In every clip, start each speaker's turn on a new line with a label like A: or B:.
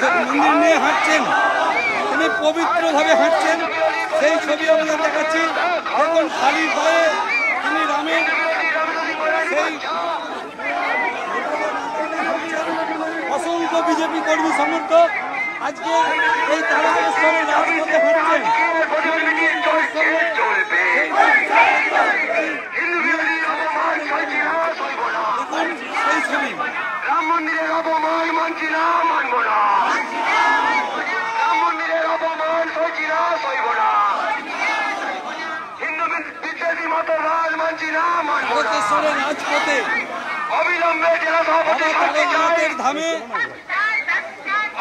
A: মন্দির নিয়ে হাঁটছেন, তিনি পবিত্রভাবে হাঁটছেন, সেই ছবি আমাদের দেখাচ্ছি। এখন খালি পায়ে তিনি রামের সেই অসংখ্য বিজেপি কর্মী সমর্থক আজকে এই তারকেশ্বরের রাজপথে হাঁটছেন। সেই ছবি
B: রাম মন্দিরের অপমান মানছি না, মানব না। রাম মন্দিরের অপমান সইছি না, সইব না। হিন্দু বিদ্বেষী মতবাদ মানছি না, মানব না।
A: তারকেশ্বরের রাজপথে
B: অবিলম্বে জেলা সভাপতি শাস্তি চাই,
A: ধামে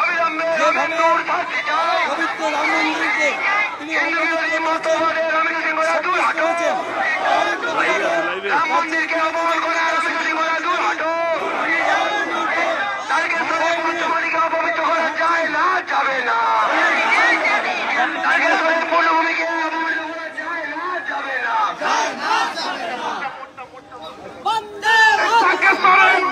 B: অবিলম্বে শাস্তি চাই।
A: পবিত্র রাম মন্দিরকে তিনি
B: হিন্দু বিরোধী মতবাদের রমেশ সিংহরা দূর হাঁটো। রাম মন্দিরকে অপমান করা রমেশ সিংহরা দূর হাঁটো। তারকেশ্বরের পঞ্চমালিকা অপবিত্র করা যায় না, যাবে না। তারকেশ্বরের পূর্ণভূমিকে অপবিত্র করা যায় না, যাবে না। তারকেশ্বরের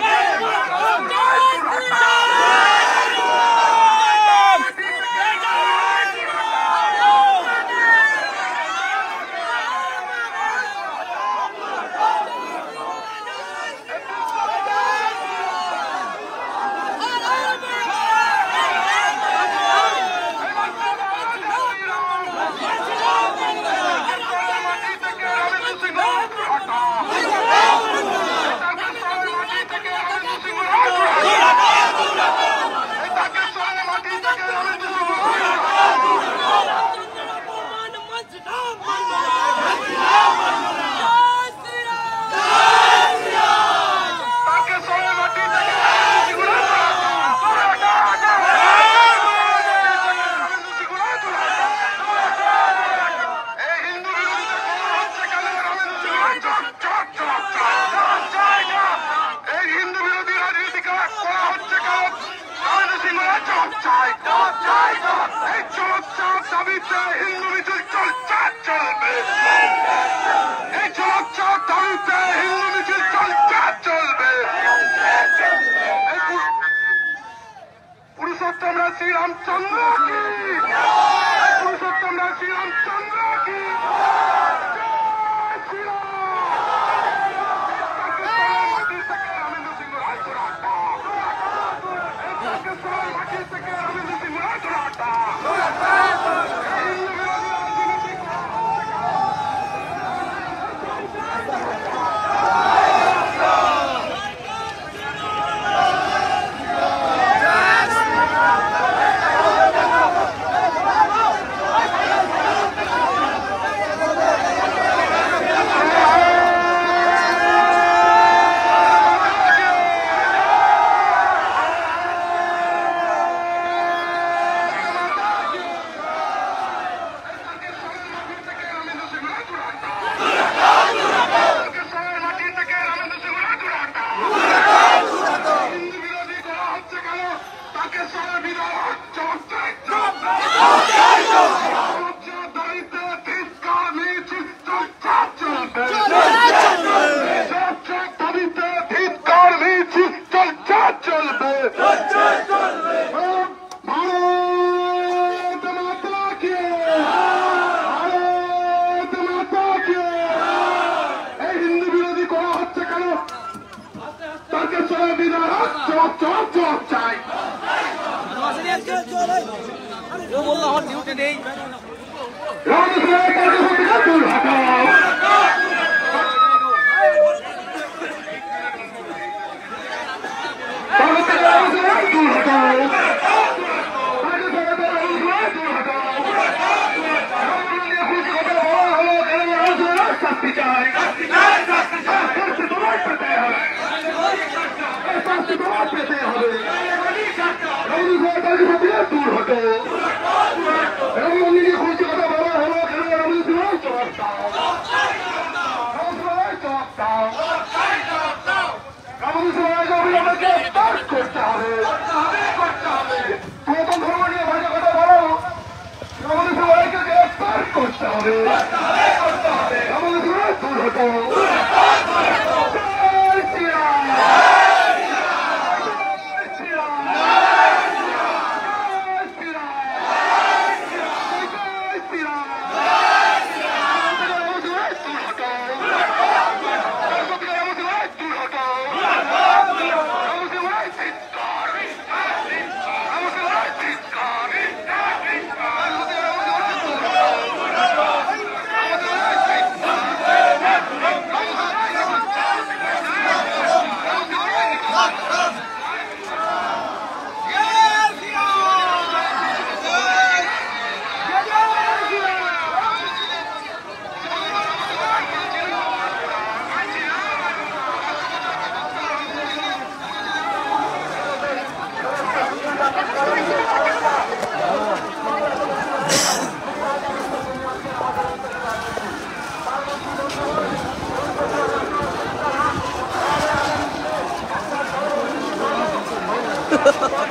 B: মানুষ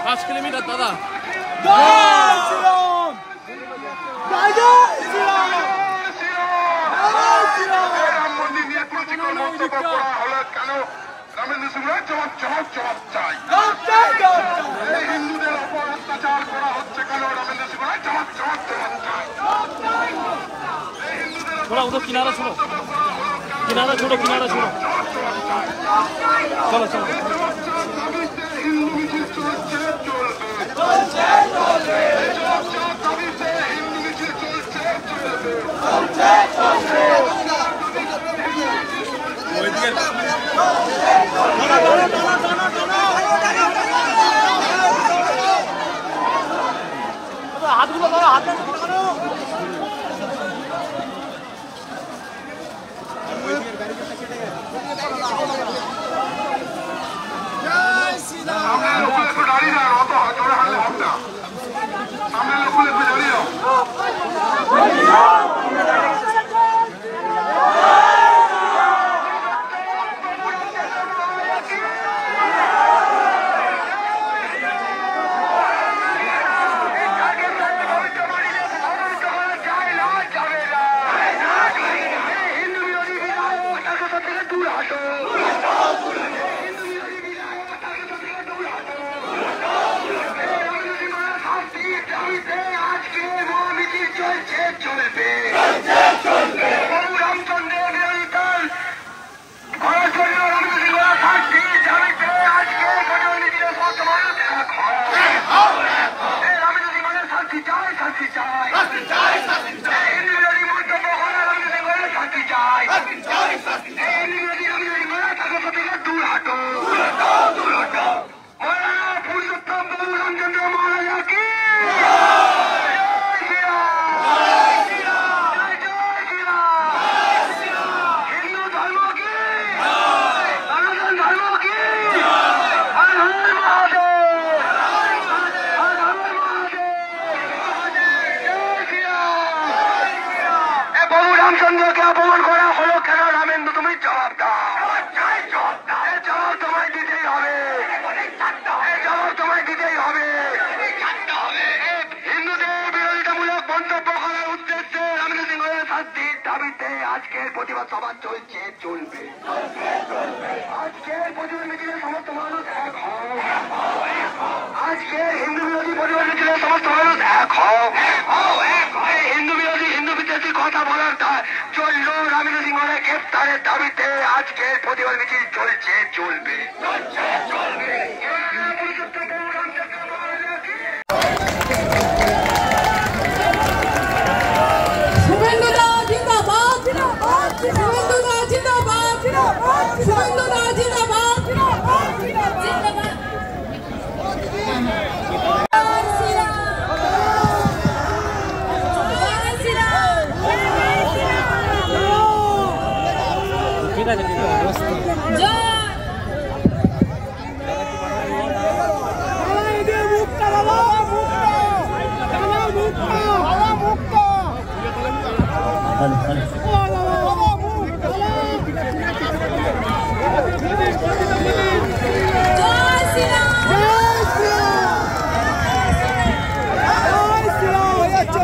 C: 5 কিলোমিটার দাদা।
B: রাম মন্দির নিয়ে কুরুচিকর মন্তব্য করা হলো কেন? রামেন্দ্র সিং রায় জবাব চাই। হিন্দুদের উপর অত্যাচার করা হচ্ছে কেন? রামেন্দ্র সিং রায় জবাব চাই।
C: थोड़ा उधर किनारा छोड़ो, किनारा छोड़ो, किनारा छोड़ो। चलो चलो।
B: হিন্দু মিছিল চলছে
C: হাতগুলো ধরো, হাত ধরো।
B: সামনে লোকগুলো একটু দাঁড়িয়ে না, অত জোরে হাঁটলে হবে না। সামনে লোকগুলো একটু দাঁড়িয়ে যাও। রামচন্দ্রকে অপমান করা হলো কেন? রামেন্দ্র তুমি জবাব দাও। জবাব তোমায় দিতেই হবে, জবাব তোমায় দিতেই হবে। হিন্দুদের বিরোধিতামূলক মন্তব্য করার উদ্দেশ্যে রামেন্দ্র সিংহের শাস্তির দাবিতে আজকের প্রতিবাদ সভা চলবে। আজকের প্রতিবাদ মিছিলে সমস্ত মানুষ এক হও। আজকের হিন্দু বিরোধী প্রতিবাদ মিছিলে সমস্ত মানুষ এক হও। হিন্দু বিরোধী হিন্দু বিদ্বেষী কথা বলার চললো রামেন্দ্র সিংহের গ্রেফতারের দাবিতে আজকের প্রতিবাদ মিছিল চলবে।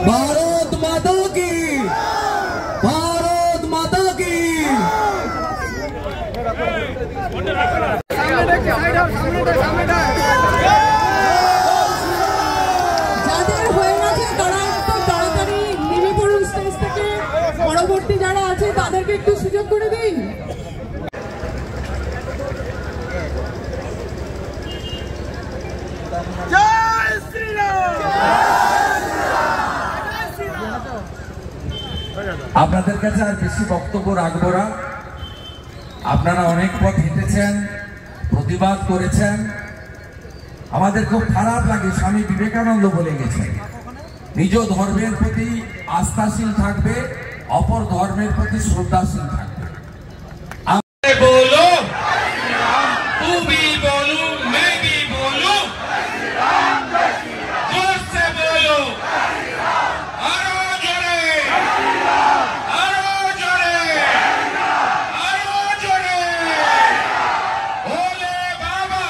D: भारत माता की, भारत माता की।
E: যাদের হয়ে গেছে তারা একটু তাড়াতাড়ি নেমে পড়ুন স্টেজ থেকে। পরবর্তী যারা আছে তাদেরকে একটু সুযোগ করে দিন।
D: আপনাদের কাছে আর বেশি বক্তব্য রাখবো না। আপনারা অনেক পথ হেঁটেছেন, প্রতিবাদ করেছেন। আমাদের খুব খারাপ লাগে, স্বামী বিবেকানন্দ বলে গেছেন, নিজ ধর্মের প্রতি আস্থাশীল থাকবে, অপর ধর্মের প্রতি শ্রদ্ধাশীল থাকবে।
F: बोलो तू भी बोलू मैं भी बोलू, जोर से बोलो आरो जोरे, आरो जोरे, आरो जोरे। भोले बाबा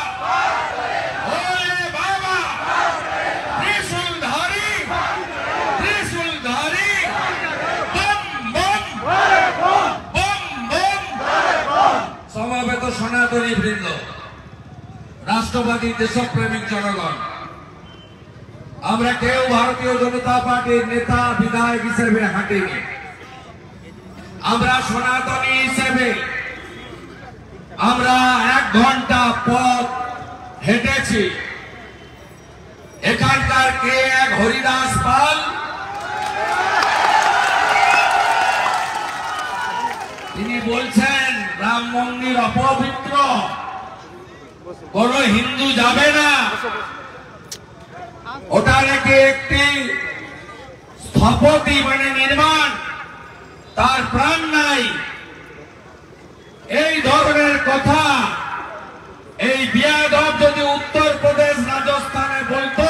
D: রাষ্ট্রবাদী দেশপ্রেমিক জনগণ, আমরা কেউ ভারতীয় জনতা পার্টির নেতা বিধায়ক হিসেবে হাঁটিনি। আমরা সনাতনী হিসেবে আমরা 1 ঘন্টা পথ হেঁটেছি। এখানকার কে এক হরিদাস পাল, তিনি বলছেন রাম মন্দির অপবিত্র, কোন হিন্দু যাবে না, ওটা নাকি একটি স্থপতি মানে নির্মাণ, তার প্রাণ নাই। এই ধরনের কথা এই বিয়াদব যদি উত্তরপ্রদেশ রাজস্থানে বলতো,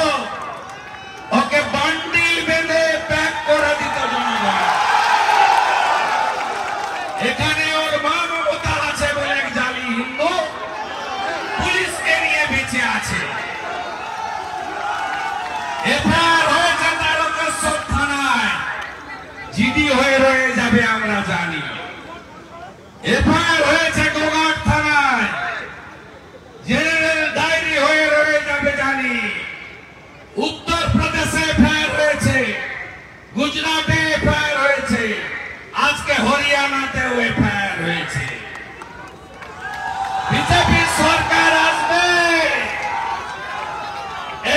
D: ওকে বান্ডিল বেঁধে প্যাক করে দিত জনগণ। এখানে ওর মা মমতা আছে বলে এক জালি হিন্দু পুলিশকে নিয়ে বেঁচে আছে। এফআইআর হয়েছে তারকেশ্বর থানায়, জিডি হয়ে রয়ে যাবে আমরা জানি। এফআইআর হয়েছে গোঘাট থানায়, জেনারেল ডায়েরি হয়ে রয়ে যাবে জানি। উত্তরপ্রদেশে এফআইআর হয়েছে, গুজরাটে এফআইআর হয়েছে, আজকে হরিয়ানাতেও এফআইআর হয়েছে। বিজেপি সরকার আসবে,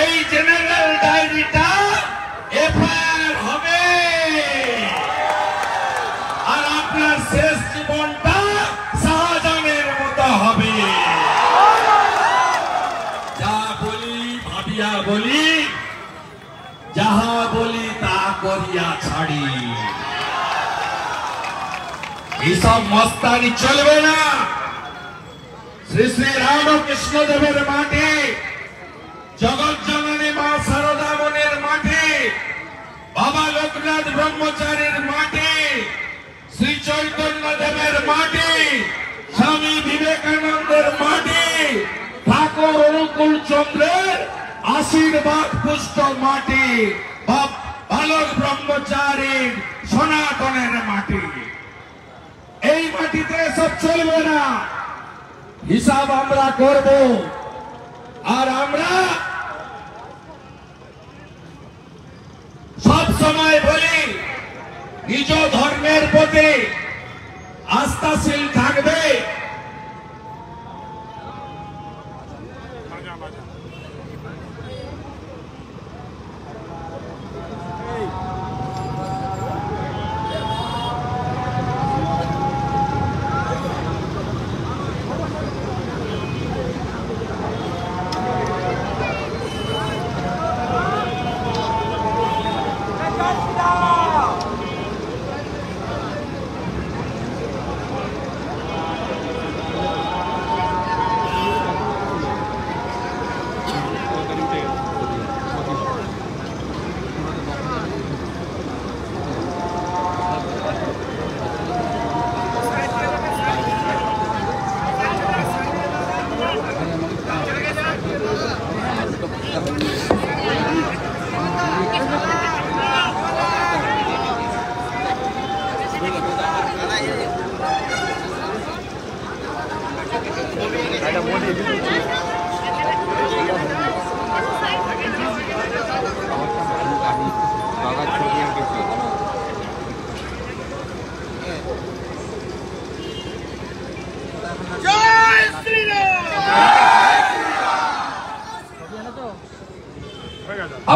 D: এই জেনারেল ডায়েরিটা এফআইআর হবে, আর আপনার শেষ জীবনটা শাহজাহানের মতো হবে। যা বলি ভাবিয়া বলি, যাহা বলি তা করিয়া ছাড়ি। এইসব মস্তানি চলবে না। শ্রী শ্রী রামকৃষ্ণ দেবের মাটি, জগৎ জননী মা সারদা মনের মাটি, বাবা লোকনাথ ব্রহ্মচারীর মাটি, শ্রী চৈতন্য দেবের মাটি, স্বামী বিবেকানন্দের মাটি, ঠাকুর অনুকূল চন্দ্রের আশীর্বাদ পুষ্ট মাটি, বালক ব্রহ্মচারীর সনাতনের মাটি। এই মাটিতে সব চলবে না, হিসাব আমরা করব। আর আমরা সব সময় বলি নিজ ধর্মের প্রতি আস্থাশীল থাকবে।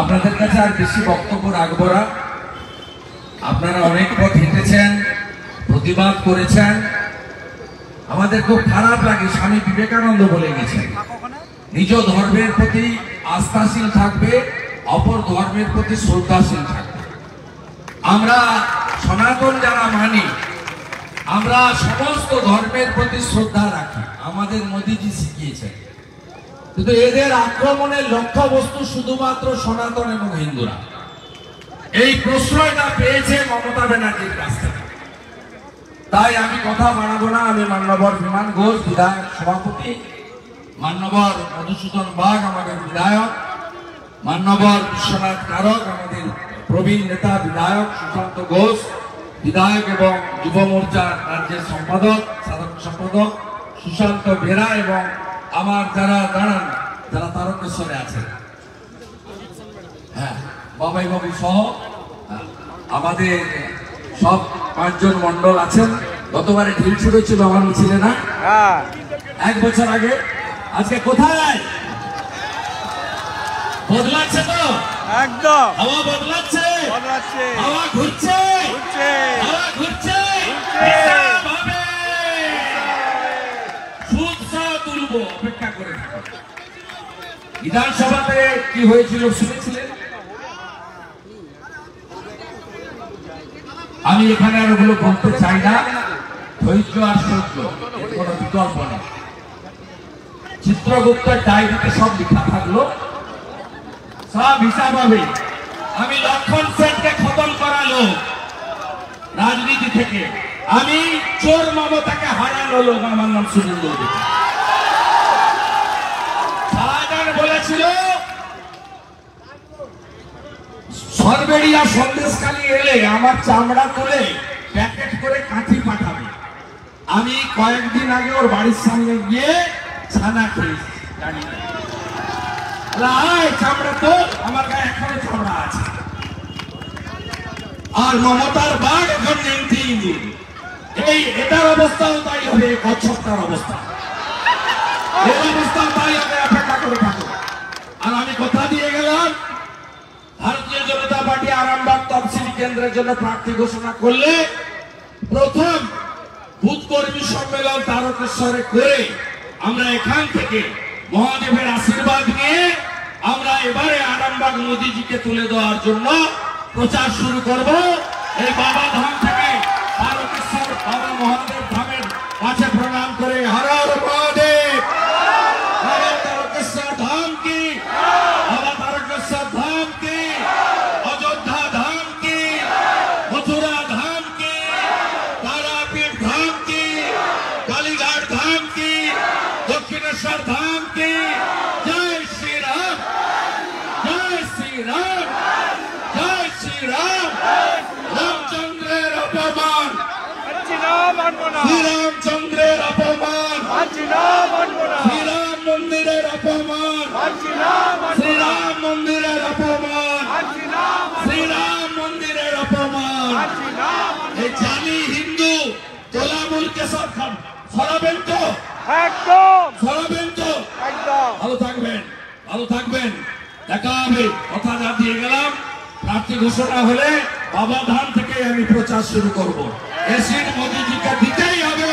D: আপনাদের কাছে আর বেশি বক্তব্য রাখবো না। আপনারা অনেক পথ হেঁটেছেন, প্রতিবাদ করেছেন। আমাদের খুব খারাপ লাগে, স্বামী বিবেকানন্দ বলে গেছেন নিজ ধর্মের প্রতি আস্থাশীল থাকবে, অপর ধর্মের প্রতি শ্রদ্ধাশীল থাকবে। আমরা সনাতন যারা মানি, আমরা সমস্ত ধর্মের প্রতি শ্রদ্ধা রাখি, আমাদের মোদিজি শিখিয়েছেন। কিন্তু এদের আক্রমণের লক্ষ্যবস্তু শুধুমাত্র সনাতন এবং হিন্দুরা। এই প্রশ্রয়টা পেয়েছে মমতা ব্যানার্জির কাছ থেকে। তাই আমি কথা বাড়াবো না। আমি মান্যবর বিমান ঘোষ বিধায়ক সভাপতি, মান্যবর মধুসূদন বাগ আমাদের বিধায়ক, মান্যবর বিশ্বনাথ কারক আমাদের প্রবীণ নেতা বিধায়ক, সুশান্ত ঘোষ বিধায়ক এবং যুব মোর্চার রাজ্যের সম্পাদক সাধারণ সম্পাদক সুশান্ত বেরা, এবং আমার যারা দাঁড়ান যারা তারকেশ্বরে আছেন, হ্যাঁ বাবাই বাবু সহ আমাদের সব 5 জন মন্ডল আছেন। গতবারে ঢিল ছুটেছিল আমার মিছিলে না, 1 বছর আগে। আজকে কোথায় বদলাচ্ছে তো,
A: একদম
D: হাওয়া বদলাচ্ছে,
A: বদলাচ্ছে,
D: হাওয়া ঘুরছে,
A: ঘুরছে,
D: হাওয়া ঘুরছে,
A: ঘুরছে।
D: হিসাব হবে। সুদসা তুলবো, অপেক্ষা করে থাকো। বিধানসভাতে কি হয়েছিল শুনেছিলেন? আমি এখানে আর ওগুলো বলতে চাই না। ধৈর্য আর সহ্য, এর কোনো বিকল্প নেই। চিত্রগুপ্তের ডায়েরিতে সব লেখা থাকলো, সব হিসাব হবে। আমি লক্ষণ সেনকে খতম করালো রাজনীতি থেকে, আমি চোর মমতাকে হারানো লোক, আমার নাম সুনীল অধিকারী। শাহজাহান বলেছিল সরবেড়িয়া সন্দেশখালী এলে আমার চামড়া তুলে প্যাকেট করে কাঠি পাঠাবে। আমি কয়েকদিন আগে ওর বাড়ির সামনে গিয়ে ছানা খেয়েছি, জানি না। চামড়া তো আমার গায়ে এখনো চামড়া আছে। আর মমতার বাঘ এখন নেমতে ইঁদুর। এই এটার অবস্থাও তাই হবে, কচ্ছপটার অবস্থা এই অবস্থাও তাই হবে, অপেক্ষা করে থাকো। আর আমি কথা দিয়ে গেলাম, ভারতীয় জনতা পার্টি আরামবাগ তফসিলি কেন্দ্রের জন্য প্রার্থী ঘোষণা করলে প্রথম বুথ কর্মী সম্মেলন তারকেশ্বরে করে আমরা এখান থেকে মহাদেবের আশীর্বাদ নিয়ে আমরা এবারে আরামবাগ মোদীজিকে তুলে দেওয়ার জন্য প্রচার শুরু করব। এই বাবা ধাম থেকে তারকেশ্বর বাবা মহাদেব ধামের কাছে প্রণাম করে হর হর মহাদেব, বাবা তারকেশ্বর ধাম কি, বাবা তারকেশ্বর ধাম কি, অযোধ্যা ধাম কি, মথুরা ধাম কি, তারাপীঠ ধাম কি, কালীঘাট ধাম কি, দক্ষিণেশ্বর ধাম কি। জয় শ্রীরাম, জয় শ্রীরাম, জয় শ্রীরাম। রামচন্দ্রের অপমান, শ্রীরামচন্দ্রের অপমান, শ্রীরাম মন্দিরের অপমান, শ্রীরাম মন্দিরের অপমান, শ্রীরাম মন্দিরের অপমান। এই জানি হিন্দু তোলামূলকে সরাবেন তো,
A: একদম
D: সরাবেন তো।
A: একদম
D: ভালো থাকবেন, ভালো থাকবেন, দেখা হবে। কথা যা দিয়ে গেলাম, প্রার্থী ঘোষণা হলে বাবা ধাম থেকে আমি প্রচার শুরু করব। এসিড মোদীজিকে দিতেই হবে,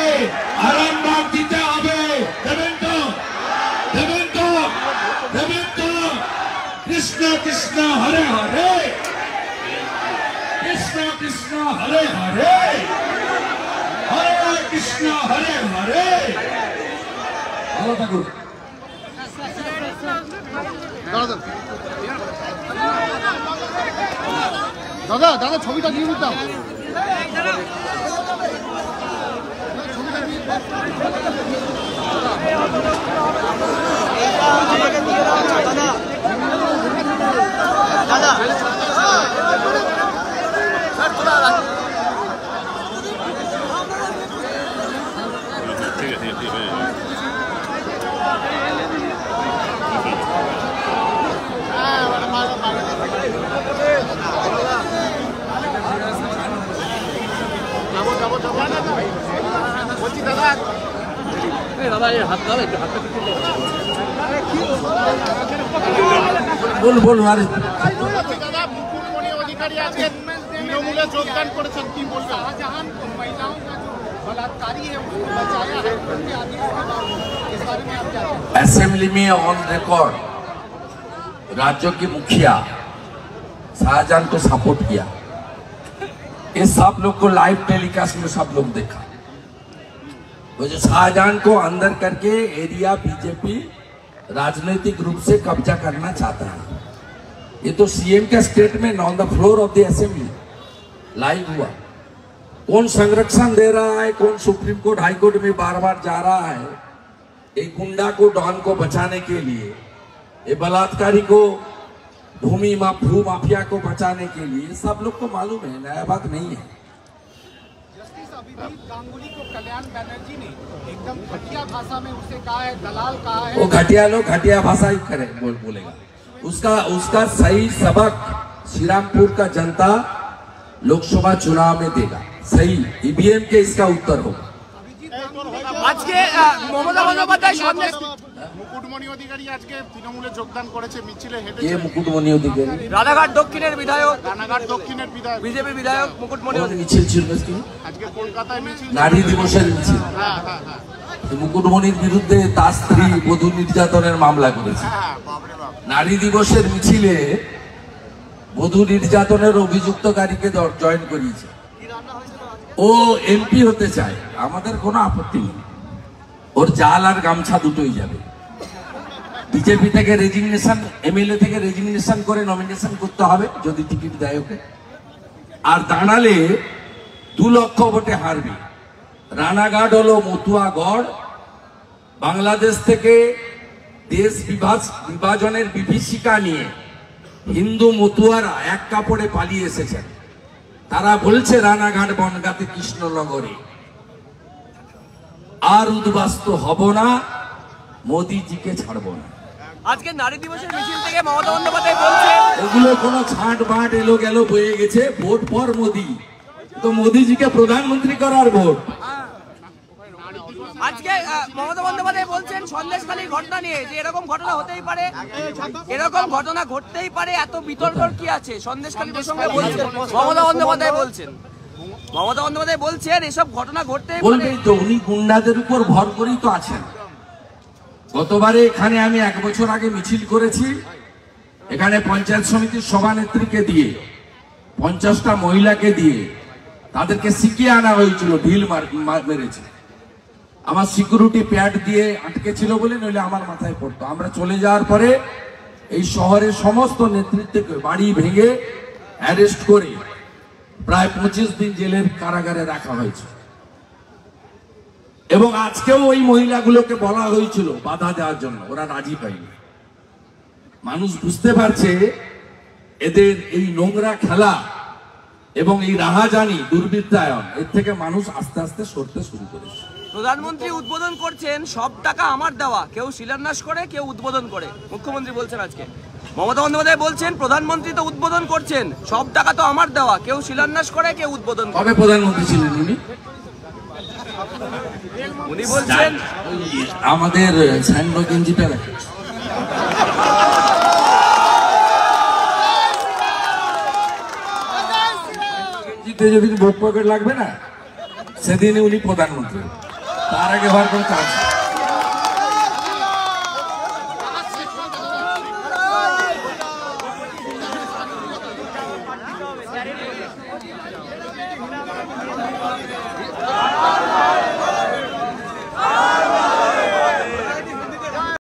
D: আরামবাগ দিতে হবে। দেবেন তো, দেবেন তো, দেবেন তো। কৃষ্ণ কৃষ্ণ হরে হরে, কৃষ্ণ কৃষ্ণ হরে হরে, হরে কৃষ্ণ হরে হরে। ভালো থাকুন।
G: দাদা দাদা ছবিটা দিয়ে দিতাম।
D: বলুন আরে
G: দাদা মুকুটমণি অধিকারী আজকে তৃণমূলে যোগদান করেছেন, কি বলবেন? শাহজাহান महिलाओं का जो बलात्कारी है उसको बचाया है, उनके आदेश के बाद इस बारे में आप क्या कहेंगे?
D: असेंबली में ऑन रिकॉर्ड राज्यों के मुखिया शाहजहां को सपोर्ट किया। ये सब लोग को लाइव टेलीकास्ट में सब लोग देखा। वो जो शाहजहां को अंदर करके एरिया बीजेपी राजनीतिक रूप से कब्जा करना चाहता है। ये तो सीएम के statement on the floor of the assembly live हुआ। कौन संरक्षण दे रहा है, कौन सुप्रीम कोर्ट हाई कोर्ट में बार बार जा रहा है एक गुंडा को, डॉन को बचाने के लिए, ये बलात्कारी को, भूमि भू माफिया को बचाने के लिए। सब लोग को मालूम है, नया बात नहीं है।
G: जस्टिस अभिजीत गांगुली को तो कल्याण बनर्जी ने एकदम घटिया भाषा में उसे कहा है, दलाल कहा है।
D: वो घटिया लोग घटिया भाषा ही करे बोलेगा। उसका सही सबक श्रीरामपुर का जनता लोकसभा चुनाव में देगा। सही ईवीएम के इसका उत्तर होगा।
H: আজকে মমতা বন্দ্যোপাধ্যায় সন্দেশ
G: মুকুটমণি অধিকারী আজকে তৃণমূলে যোগদান করেছে, মিছিলে
D: ये
G: হেঁটেছে।
D: মুকুটমণি অধিকারী
H: রানাঘাট দক্ষিণের বিধায়ক
G: রানাঘাট দক্ষিণের বিধায়ক
H: বিজেপির বিধায়ক মুকুটমণি
D: ওর মিছিল ছিল কি?
G: আজকে কলকাতায় মিছিল।
D: নারী দিবসের মিছিল।
G: হ্যাঁ হ্যাঁ হ্যাঁ
D: মুকুটমণির বিরুদ্ধে তার স্ত্রী বধূ নির্যাতনের মামলা করেছে।
G: হ্যাঁ, বাপরে বাপ।
D: নারী দিবসের মিছিলে বধূ নির্যাতনের অভিযুক্তকারীকে জয়েন করিয়েছে। ও এমপি হতে চায়, আমাদের কোনো আপত্তি নেই। ওর জাল আর গামছা দুটোই যাবে। বিজেপি থেকে রেজিগনেশন, এমএলএ থেকে রেজিগনেশন করে নমিনেশন করতে হবে যদি টিকিট দেয় ওকে। আর দাঁড়ালে 2 লক্ষ ভোটে হারবে। রানাঘাট হলো মতুয়া গড়। বাংলাদেশ থেকে দেশ বিভাজনের বিভীষিকা নিয়ে হিন্দু মতুয়ারা এক কাপড়ে পালিয়ে এসেছেন। তারা বলছে রানাঘাট বনগাঁতে কৃষ্ণনগরে আর উদ্বাস্ত হব না, মোদিজিকে ছাড়ব না।
H: আজকে নারী দিবসের মিছিল থেকে মমতা বন্দ্যোপাধ্যায় বলছেন
D: ওগুলো কোনো ছাঁট বাঁট এলো গেল বয়ে গেছে। ভোট পর মোদি, তো মোদিজিকে প্রধানমন্ত্রী করার ভোট।
H: আজকে মমতা বন্দ্যোপাধ্যায় বলছেন সন্দেশখালীর ঘটনা নিয়ে যে এরকম ঘটনা হতেই পারে, এরকম ঘটনা ঘটতেই পারে, এত বিতর্ক কি আছে সন্দেশখালী প্রসঙ্গে বলছেন মমতা বন্দ্যোপাধ্যায় বলছেন। মমতা বন্দ্যোপাধ্যায় বলছেন এসব ঘটনা ঘটতেই পারে।
D: বলবেই তো, উনি গুন্ডাদের উপর ভর করেই তো আছেন। গতবারে এখানে আমি 1 বছর আগে মিছিল করেছি। এখানে পঞ্চায়েত সমিতির সভানেত্রীকে দিয়ে 50টা মহিলাকে দিয়ে তাদেরকে শিখিয়ে আনা হয়েছিল, ঢিল মেরেছে। আমার সিকিউরিটি প্যাড দিয়ে আটকে ছিল বলে, নইলে আমার মাথায় পড়তো। আমরা চলে যাওয়ার পরে এই শহরের সমস্ত নেতৃত্বকে বাড়ি ভেঙে অ্যারেস্ট করে প্রায় 25 দিন জেলের কারাগারে রাখা হয়েছে। এবং আজকেও ওই মহিলাগুলোকে বলা হয়েছিল বাধা দেওয়ার জন্য, ওরা রাজি পায়নি। মানুষ বুঝতে পারছে এদের এই নোংরা খেলা এবং এই রাহাজানি, দুর্বৃত্তায়ন, এর থেকে মানুষ আস্তে আস্তে সরতে শুরু করেছে।
H: প্রধানমন্ত্রী উদ্বোধন করছেন, সব টাকা আমার দেওয়া, কেউ শিলান্যাস করে কেউ উদ্বোধন করে। মুখ্যমন্ত্রী বলছেন আজকে, মমতা বন্দ্যোপাধ্যায় বলছেন প্রধানমন্ত্রী তো উদ্বোধন করছেন, সব টাকা তো আমার দেওয়া, কেউ শিলান্যাস করে কেউ উদ্বোধন করে।
D: কবে প্রধানমন্ত্রী ছিলেন উনি?
H: উনি বলছেন
D: আমাদের স্যান্ডো গেঞ্জিটা রাখে। গেঞ্জিতে যেদিন ভোট পকেট লাগবে না, সেদিনই উনি প্রধানমন্ত্রী। তার আগে হওয়ার কোনো চান্স নেই।